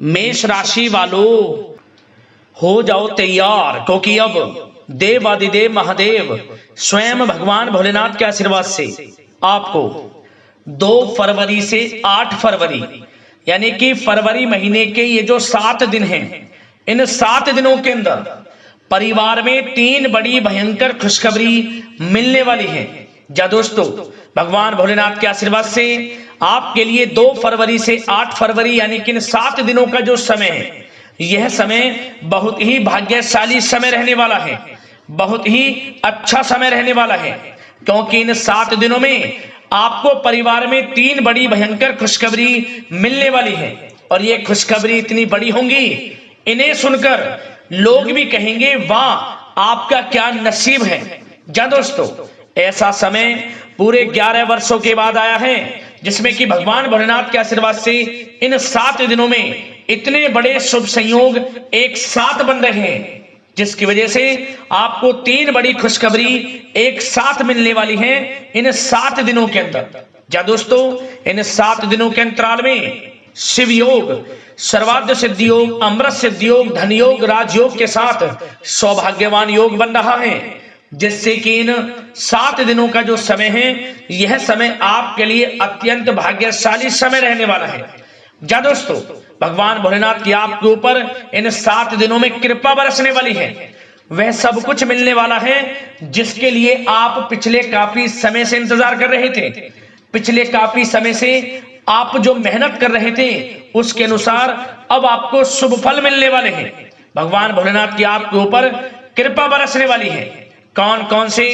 मेष राशि वालों हो जाओ तैयार, क्योंकि अब देवादिदेव महादेव स्वयं भगवान भोलेनाथ के आशीर्वाद से आपको 2 फरवरी से 8 फरवरी यानी कि फरवरी महीने के ये जो 7 दिन हैं, इन 7 दिनों के अंदर परिवार में 3 बड़ी भयंकर खुशखबरी मिलने वाली है। जा दोस्तों, भगवान भोलेनाथ के आशीर्वाद से आपके लिए 2 फरवरी से 8 फरवरी यानी कि इन 7 दिनों का जो समय है, यह समय बहुत ही भाग्यशाली समय रहने वाला है, बहुत ही अच्छा समय रहने वाला है, क्योंकि इन 7 दिनों में आपको परिवार में 3 बड़ी भयंकर खुशखबरी मिलने वाली है। और ये खुशखबरी इतनी बड़ी होंगी, इन्हें सुनकर लोग भी कहेंगे वाह, आपका क्या नसीब है। जा दोस्तों, ऐसा समय पूरे 11 वर्षों के बाद आया है, जिसमें कि भगवान भोलेनाथ के आशीर्वाद से इन 7 दिनों में इतने बड़े शुभ संयोग एक साथ बन रहे हैं, जिसकी वजह से आपको 3 बड़ी खुशखबरी एक साथ मिलने वाली है इन 7 दिनों के अंदर। जा दोस्तों, इन 7 दिनों के अंतराल में शिव योग, सर्वार्थ सिद्धि योग, अमृत सिद्धि योग, धन योग, राजयोग के साथ सौभाग्यवान योग बन रहा है, जिससे कि इन 7 दिनों का जो समय है, यह समय आपके लिए अत्यंत भाग्यशाली समय रहने वाला है। जा दोस्तों, भगवान भोलेनाथ की आपके ऊपर इन 7 दिनों में कृपा बरसने वाली है। वह सब कुछ मिलने वाला है जिसके लिए आप पिछले काफी समय से इंतजार कर रहे थे। पिछले काफी समय से आप जो मेहनत कर रहे थे, उसके अनुसार अब आपको शुभ फल मिलने वाले हैं। भगवान भोलेनाथ की आपके ऊपर कृपा बरसने वाली है। कौन कौन से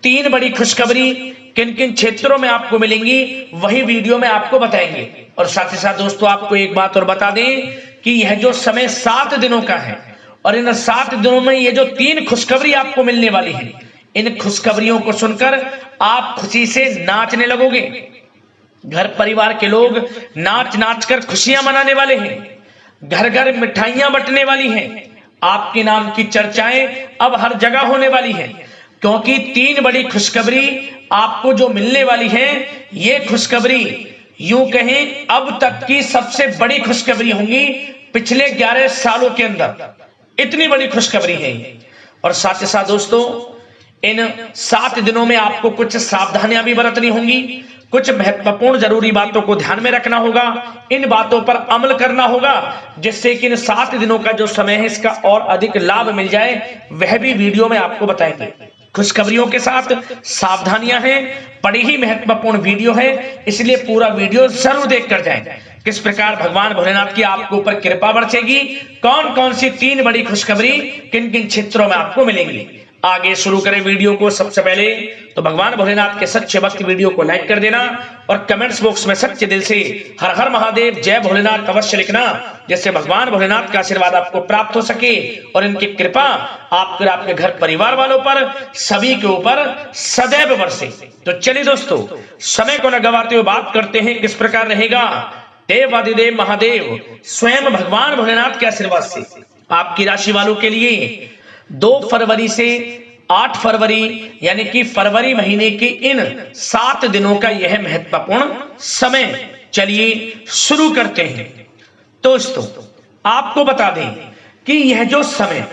3 बड़ी खुशखबरी किन किन क्षेत्रों में आपको मिलेंगी, वही वीडियो में आपको बताएंगे। और साथ ही साथ दोस्तों, आपको एक बात और बता दें कि यह जो समय 7 दिनों का है, और इन 7 दिनों में ये जो 3 खुशखबरी आपको मिलने वाली है, इन खुशखबरियों को सुनकर आप खुशी से नाचने लगोगे। घर परिवार के लोग नाच नाच कर खुशियां मनाने वाले हैं। घर घर मिठाइयां बंटने वाली हैं। आपके नाम की चर्चाएं अब हर जगह होने वाली हैं, क्योंकि 3 बड़ी खुशखबरी आपको जो मिलने वाली है, ये खुशखबरी यूं कहें अब तक की सबसे बड़ी खुशखबरी होंगी पिछले 11 सालों के अंदर। इतनी बड़ी खुशखबरी है। और साथ ही साथ दोस्तों, इन 7 दिनों में आपको कुछ सावधानियां भी बरतनी होंगी, कुछ महत्वपूर्ण जरूरी बातों को ध्यान में रखना होगा, इन बातों पर अमल करना होगा, जिससे कि इन 7 दिनों का जो समय है, इसका और अधिक लाभ मिल जाए, वह भी वीडियो में आपको बताएंगे। खुशखबरियों के साथ सावधानियां हैं, बड़ी ही महत्वपूर्ण वीडियो है, इसलिए पूरा वीडियो जरूर देख कर जाएं। किस प्रकार भगवान भोलेनाथ की आपके ऊपर कृपा बरसेगी, कौन कौन सी 3 बड़ी खुशखबरी किन किन क्षेत्रों में आपको मिलेंगी। आगे शुरू करें वीडियो को। सबसे पहले तो भगवान भोलेनाथ के सच्चे भक्त वीडियो को लाइक कर देना, और कमेंट्स बॉक्स में सच्चे दिल से हर हर महादेव, जय भोलेनाथ अवश्य लिखना, जिससे भगवान भोलेनाथ का आशीर्वाद आपको प्राप्त हो सके और इनकी कृपा आपके घर परिवार वालों पर, सभी के ऊपर सदैव बरसे। तो चलिए दोस्तों, समय को न गवाते हुए बात करते हैं किस प्रकार रहेगा देवादिदेव महादेव स्वयं भगवान भोलेनाथ के आशीर्वाद से आपकी राशि वालों के लिए 2 फरवरी से 8 फरवरी यानी कि फरवरी महीने के इन 7 दिनों का यह महत्वपूर्ण समय। चलिए शुरू करते हैं। दोस्तों, आपको बता दें कि यह जो समय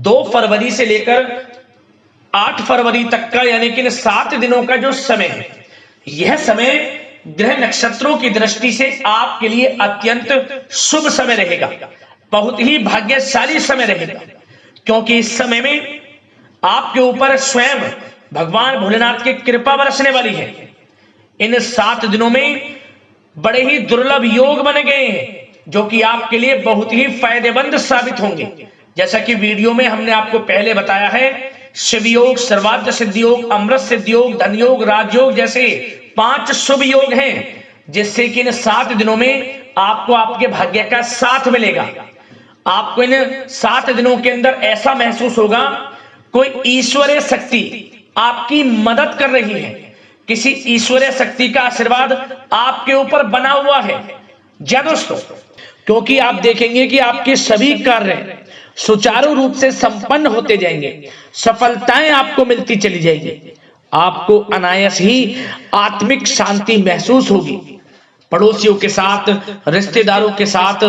2 फरवरी से लेकर 8 फरवरी तक का यानी कि इन 7 दिनों का जो समय है, यह समय ग्रह नक्षत्रों की दृष्टि से आपके लिए अत्यंत शुभ समय रहेगा, बहुत ही भाग्यशाली समय रहेगा, क्योंकि इस समय में आपके ऊपर स्वयं भगवान भोलेनाथ की कृपा बरसने वाली है। इन 7 दिनों में बड़े ही दुर्लभ योग बन गए हैं, जो कि आपके लिए बहुत ही फायदेमंद साबित होंगे। जैसा कि वीडियो में हमने आपको पहले बताया है, शिव योग, सर्वार्थ सिद्धि योग, अमृत सिद्धि योग, धन योग, राजयोग जैसे 5 शुभ योग हैं, जिससे कि इन 7 दिनों में आपको आपके भाग्य का साथ मिलेगा। आपको इन 7 दिनों के अंदर ऐसा महसूस होगा कोई ईश्वरीय शक्ति आपकी मदद कर रही है, किसी ईश्वरीय शक्ति का आशीर्वाद आपके ऊपर बना हुआ है। जी दोस्तों, क्योंकि आप देखेंगे कि आपके सभी कार्य सुचारू रूप से संपन्न होते जाएंगे, सफलताएं आपको मिलती चली जाएगी, आपको अनायास ही आत्मिक शांति महसूस होगी। पड़ोसियों के साथ, रिश्तेदारों के साथ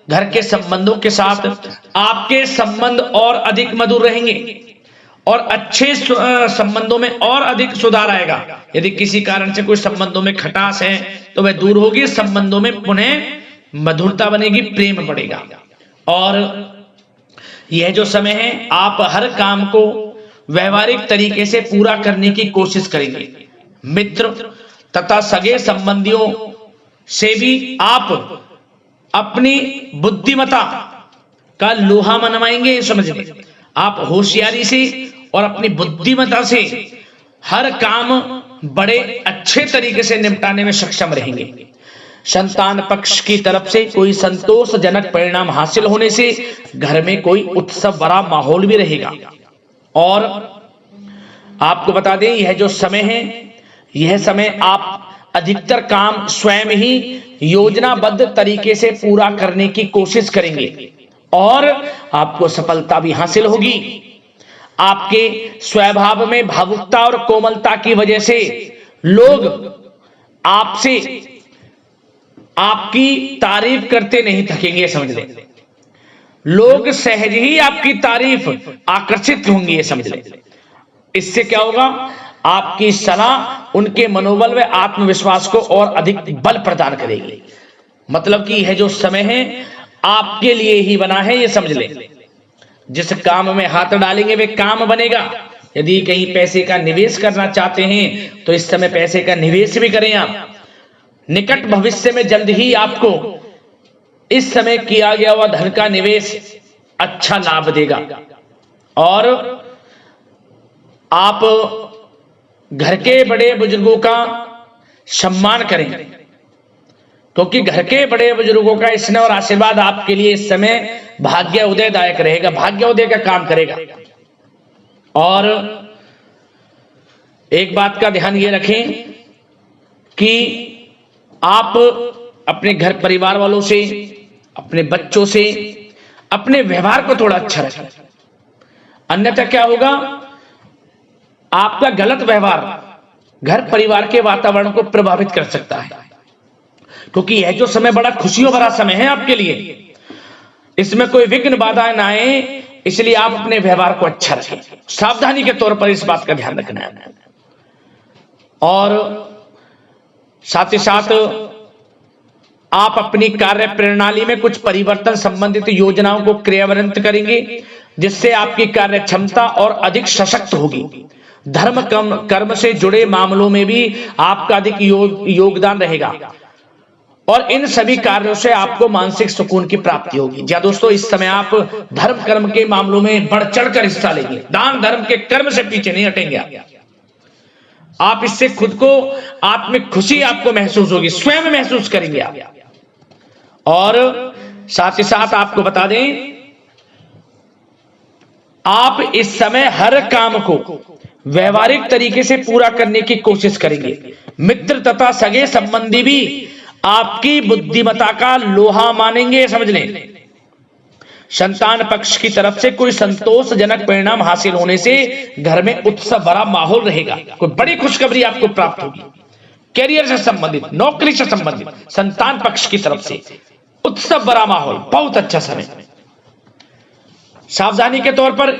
घर के संबंधों के साथ आपके संबंध और अधिक मधुर रहेंगे और अच्छे संबंधों में और अधिक सुधार आएगा। यदि किसी कारण से कोई संबंधों में खटास है तो वह दूर होगी, संबंधों में पुनः मधुरता बनेगी, प्रेम बढ़ेगा। और यह जो समय है आप हर काम को व्यवहारिक तरीके से पूरा करने की कोशिश करेंगे। मित्र तथा सगे संबंधियों से भी आप अपनी बुद्धिमत्ता का लोहा मनवाएंगे। समझ लें, आप होशियारी से और अपनी बुद्धिमत्ता से हर काम बड़े अच्छे तरीके से निपटाने में सक्षम रहेंगे। संतान पक्ष की तरफ से कोई संतोषजनक परिणाम हासिल होने से घर में कोई उत्सव भरा माहौल भी रहेगा। और आपको बता दें, यह जो समय है, यह समय आप अधिकतर काम स्वयं ही योजनाबद्ध तरीके से पूरा करने की कोशिश करेंगे और आपको सफलता भी हासिल होगी। आपके स्वभाव में भावुकता और कोमलता की वजह से लोग आपसे आपकी तारीफ करते नहीं थकेंगे। समझ लें, लोग सहज ही आपकी तारीफ आकर्षित होंगे, ये समझ लें। इससे क्या होगा, आपकी सलाह उनके मनोबल व आत्मविश्वास को और अधिक बल प्रदान करेगी। मतलब कि यह जो समय है आपके लिए ही बना है, ये समझ लें। जिस काम में हाथ डालेंगे वे काम बनेगा। यदि कहीं पैसे का निवेश करना चाहते हैं तो इस समय पैसे का निवेश भी करें आप। निकट भविष्य में जल्द ही आपको इस समय किया गया हुआ धन का निवेश अच्छा लाभ देगा। और आप घर के बड़े बुजुर्गों का सम्मान करें, क्योंकि घर के बड़े बुजुर्गों का स्नेह और आशीर्वाद आपके लिए इस समय भाग्य उदयदायक रहेगा, भाग्य उदय का काम करेगा। और एक बात का ध्यान ये रखें कि आप अपने घर परिवार वालों से, अपने बच्चों से अपने व्यवहार को थोड़ा अच्छा रखें। अन्यथा क्या होगा, आपका गलत व्यवहार घर परिवार के वातावरण को प्रभावित कर सकता है। क्योंकि यह जो समय बड़ा खुशियों भरा समय है आपके लिए, इसमें कोई विघ्न बाधा ना आए, इसलिए आप अपने व्यवहार को अच्छा रखें। सावधानी के तौर पर इस बात का ध्यान रखना है। और साथ ही साथ आप अपनी कार्य प्रणाली में कुछ परिवर्तन संबंधित योजनाओं को क्रियान्वित करेंगे, जिससे आपकी कार्य क्षमता और अधिक सशक्त होगी। धर्म कर्म से जुड़े मामलों में भी आपका अधिक योगदान रहेगा और इन सभी कार्यों से आपको मानसिक सुकून की प्राप्ति होगी। जी दोस्तों, इस समय आप धर्म कर्म के मामलों में बढ़ चढ़कर हिस्सा लेंगे। दान धर्म के कर्म से पीछे नहीं हटेंगे आप। इससे खुद को आत्मिक खुशी आपको महसूस होगी, स्वयं महसूस करेंगे आप। और साथ ही साथ आपको बता दें, आप इस समय हर काम को व्यवहारिक तरीके से पूरा करने की कोशिश करेंगे। मित्र तथा सगे संबंधी भी आपकी बुद्धिमत्ता का लोहा मानेंगे। समझ लें, संतान पक्ष की तरफ से कोई संतोषजनक परिणाम हासिल होने से घर में उत्सव भरा माहौल रहेगा। कोई बड़ी खुशखबरी आपको प्राप्त होगी। कैरियर से संबंधित, नौकरी से संबंधित, संतान पक्ष की तरफ से उत्सव भरा माहौल, बहुत अच्छा समय। सावधानी के तौर पर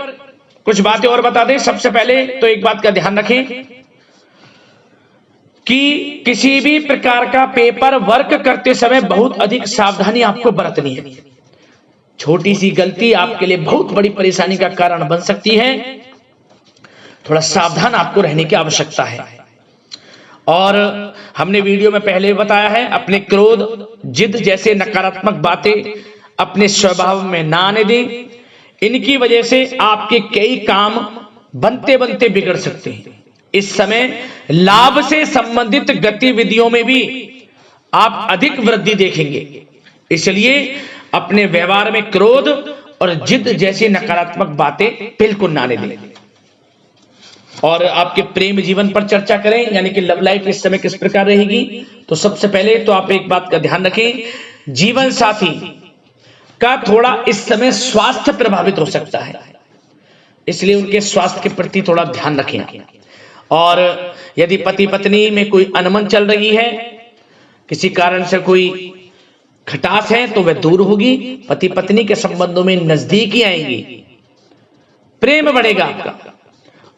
कुछ बातें और बता दें। सबसे पहले तो एक बात का ध्यान रखें कि किसी भी प्रकार का पेपर वर्क करते समय बहुत अधिक सावधानी आपको बरतनी है। छोटी सी गलती आपके लिए बहुत बड़ी परेशानी का कारण बन सकती है। थोड़ा सावधान आपको रहने की आवश्यकता है। और हमने वीडियो में पहले बताया है, अपने क्रोध, जिद जैसे नकारात्मक बातें अपने स्वभाव में ना आने दें। इनकी वजह से आपके कई काम बनते बनते बिगड़ सकते हैं। इस समय लाभ से संबंधित गतिविधियों में भी आप अधिक वृद्धि देखेंगे। इसलिए अपने व्यवहार में क्रोध और जिद जैसी नकारात्मक बातें बिल्कुल ना आने दें। और आपके प्रेम जीवन पर चर्चा करें, यानी कि लव लाइफ इस समय किस प्रकार रहेगी। तो सबसे पहले तो आप एक बात का ध्यान रखें, जीवन साथी का थोड़ा इस समय स्वास्थ्य प्रभावित हो सकता है, इसलिए उनके स्वास्थ्य के प्रति थोड़ा ध्यान रखें। और यदि पति पत्नी में कोई अनबन चल रही है, किसी कारण से कोई खटास है तो वह दूर होगी, पति पत्नी के संबंधों में नजदीकी आएंगी, प्रेम बढ़ेगा आपका,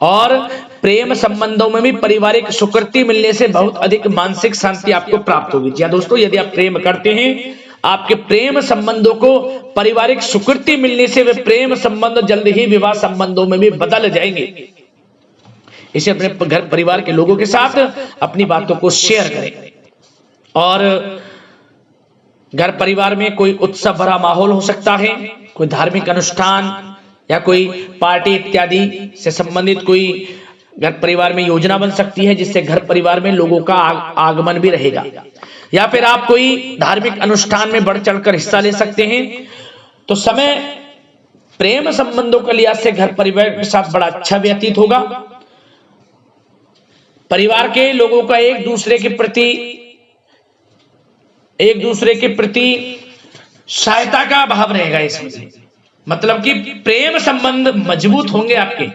और प्रेम संबंधों में भी पारिवारिक सुकृति मिलने से बहुत अधिक मानसिक शांति आपको प्राप्त होगी। जी दोस्तों, यदि आप प्रेम करते हैं, आपके प्रेम संबंधों को पारिवारिक सुकृति मिलने से वे प्रेम संबंध जल्द ही विवाह संबंधों में भी बदल जाएंगे। इसे अपने घर परिवार के लोगों के साथ अपनी बातों को शेयर करें। और घर परिवार में कोई उत्सव भरा माहौल हो सकता है, कोई धार्मिक अनुष्ठान या कोई पार्टी इत्यादि से संबंधित कोई घर परिवार में योजना बन सकती है, जिससे घर परिवार में लोगों का आगमन भी रहेगा। या फिर आप कोई धार्मिक अनुष्ठान में बढ़ चढ़कर हिस्सा ले सकते हैं। तो समय प्रेम संबंधों के लिहाज से घर परिवार के साथ बड़ा अच्छा व्यतीत होगा। परिवार के लोगों का एक दूसरे के प्रति सहायता का भाव रहेगा इसमें, मतलब कि प्रेम संबंध मजबूत होंगे, आपके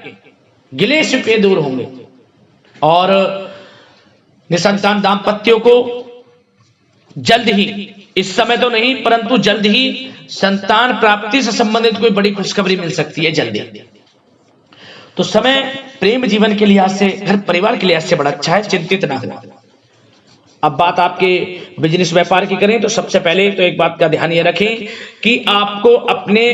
गिले शिकवे दूर होंगे। और निसंतान दाम्पत्यों को जल्द ही, इस समय तो नहीं परंतु जल्द ही संतान प्राप्ति से संबंधित कोई बड़ी खुशखबरी मिल सकती है जल्दी। तो समय प्रेम जीवन के लिहाज से, घर परिवार के लिहाज से बड़ा अच्छा है, चिंतित ना हो। अब बात आपके बिजनेस व्यापार की करें तो सबसे पहले तो एक बात का ध्यान ये रखें कि आपको अपने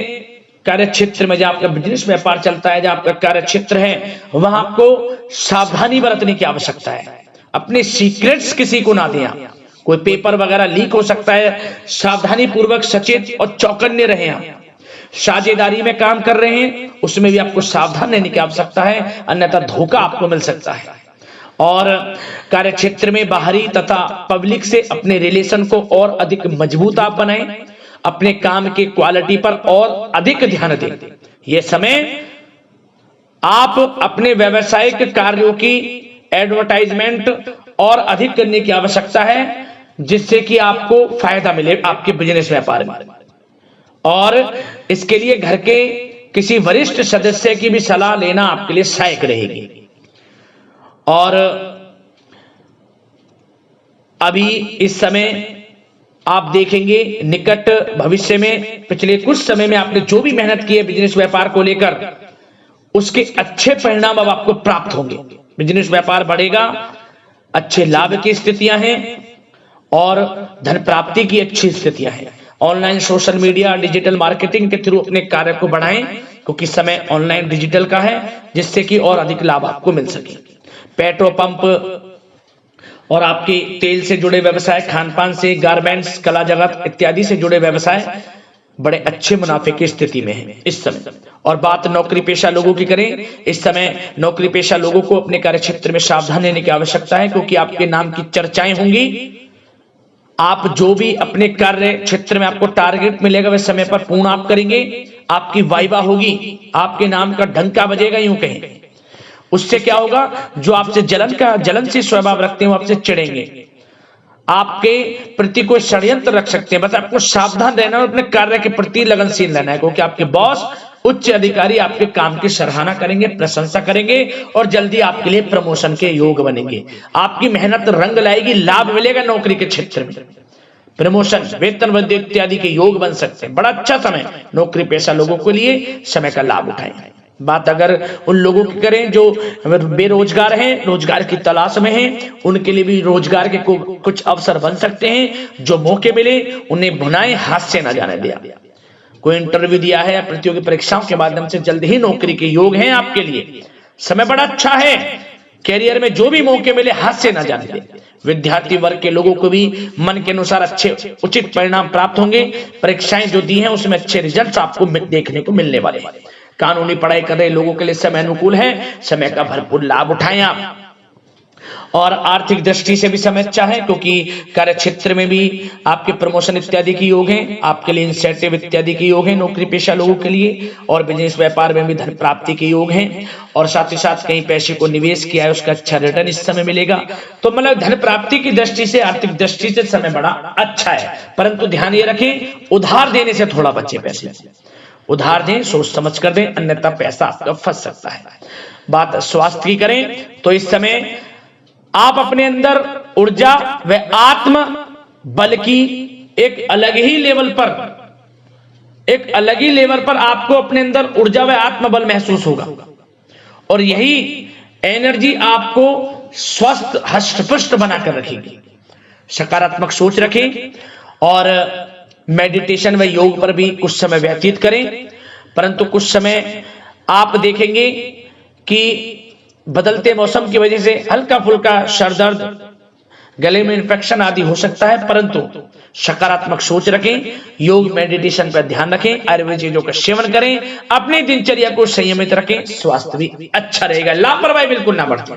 कार्य क्षेत्र में, जहां आपका बिजनेस व्यापार चलता है, जहां आपका कार्य क्षेत्र है, वहां आपको सावधानी बरतने की आवश्यकता है। अपने सीक्रेट्स किसी को ना दें आप। कोई पेपर वगैरह लीक हो सकता है, सावधानी पूर्वक सचेत और चौकन्ने रहें आप। साझेदारी में काम कर रहे हैं, उसमें भी आपको सावधान रहने की आवश्यकता है, अन्यथा धोखा आपको मिल सकता है। और कार्य क्षेत्र में बाहरी तथा पब्लिक से अपने रिलेशन को और अधिक मजबूत आप बनाएं। अपने काम की क्वालिटी पर और अधिक ध्यान दें। यह समय आप अपने व्यावसायिक कार्यों की एडवर्टाइजमेंट और अधिक करने की आवश्यकता है, जिससे कि आपको फायदा मिले आपके बिजनेस व्यापार में। और इसके लिए घर के किसी वरिष्ठ सदस्य की भी सलाह लेना आपके लिए सहायक रहेगी। और अभी इस समय आप देखेंगे निकट भविष्य में, पिछले कुछ समय में आपने जो भी मेहनत की है बिजनेस व्यापार को लेकर, उसके अच्छे परिणाम अब आपको प्राप्त होंगे। बिजनेस व्यापार बढ़ेगा, अच्छे लाभ की स्थितियां हैं और धन प्राप्ति की अच्छी स्थितियां हैं। Online social media digital marketing के थ्रू अपने कार्य को बढ़ाएं, क्योंकि समय ऑनलाइन डिजिटल का है, जिससे कि और अधिक लाभ आपको मिल सके। पेट्रोल पंप और आपके तेल से जुड़े व्यवसाय, खान पान से, गारमेंट्स, कला जगत इत्यादि से जुड़े व्यवसाय बड़े अच्छे मुनाफे की स्थिति में है इस समय। और बात नौकरी पेशा लोगों की करें, इस समय नौकरी पेशा लोगों को अपने कार्य क्षेत्र में सावधान रहने की आवश्यकता है, क्योंकि आपके नाम की चर्चाएं होंगी। आप जो भी अपने कार्य क्षेत्र में आपको टारगेट मिलेगा वह समय पर पूर्ण आप करेंगे। आपकी वाइवा होगी, आपके नाम का डंका बजेगा, यूं कहें। उससे क्या होगा, जो आपसे जलनशील स्वभाव रखते हैं वो आपसे चिढ़ेंगे, आपके प्रति कोई षड्यंत्र रख सकते हैं। बस आपको सावधान रहना और अपने कार्य के प्रति लगनशील रहना है, क्योंकि आपके बॉस, उच्च अधिकारी आपके काम की सराहना करेंगे, प्रशंसा करेंगे और जल्दी आपके लिए प्रमोशन के योग बनेंगे। आपकी मेहनत रंग लाएगी, लाभ मिलेगा नौकरी के क्षेत्र में, प्रमोशन, वेतन वृद्धि इत्यादि के योग बन सकते हैं। बड़ा अच्छा समय नौकरी पेशा लोगों के लिए, समय का लाभ उठाएं। बात अगर उन लोगों की करें जो बेरोजगार हैं, रोजगार की तलाश में हैं, उनके लिए भी रोजगार के कुछ अवसर बन सकते हैं। जो मौके मिले उन्हें भुनाएं, हाथ से न जाने दिया। कोई इंटरव्यू दिया है या प्रतियोगी परीक्षाओं के माध्यम से जल्द ही नौकरी के योग हैं आपके लिए। समय बड़ा अच्छा है, कैरियर में जो भी मौके मिले हाथ से न जाने दें। विद्यार्थी वर्ग के लोगों को भी मन के अनुसार अच्छे उचित परिणाम प्राप्त होंगे। परीक्षाएं जो दी हैं उसमें अच्छे रिजल्ट आपको देखने को मिलने वाले हैं। कानूनी पढ़ाई कर रहे लोगों के लिए समय अनुकूल है, समय का भरपूर लाभ उठाएं आप। और आर्थिक दृष्टि से भी समय अच्छा है, क्योंकि कार्य क्षेत्र में भी आपके प्रमोशन इत्यादि के योग हैं, आपके लिए इंसेंटिव इत्यादि के योग हैं नौकरी पेशा लोगों के लिए। और बिजनेस व्यापार में भी धन प्राप्ति के योग हैं, और साथ ही साथ कहीं पैसे को निवेश किया है उसका अच्छा रिटर्न इस समय मिलेगा। तो मतलब धन प्राप्ति की दृष्टि से, आर्थिक दृष्टि से समय बड़ा अच्छा है। परंतु ध्यान ये रखें, उधार देने से थोड़ा बचे। पैसे उधार दें, सोच समझ कर दें, अन्यथा पैसा आपका फंस सकता है। बात स्वास्थ्य की करें तो इस समय आप अपने अंदर ऊर्जा व आत्म बल की एक अलग ही लेवल पर आपको अपने अंदर ऊर्जा व आत्मबल महसूस होगा और यही एनर्जी आपको स्वस्थ हष्ट-पुष्ट बनाकर रखेगी। सकारात्मक सोच रखें और मेडिटेशन व योग पर भी कुछ समय व्यतीत करें। परंतु कुछ समय आप देखेंगे कि बदलते मौसम की वजह से हल्का फुल्का सर दर्द, गले में इन्फेक्शन आदि हो सकता है, परंतु सकारात्मक सोच रखें, योग मेडिटेशन पर ध्यान रखें, आयुर्वेद चीजों का सेवन करें, अपनी दिनचर्या को संयमित रखें, स्वास्थ्य भी अच्छा रहेगा। लापरवाही बिल्कुल ना बरतें।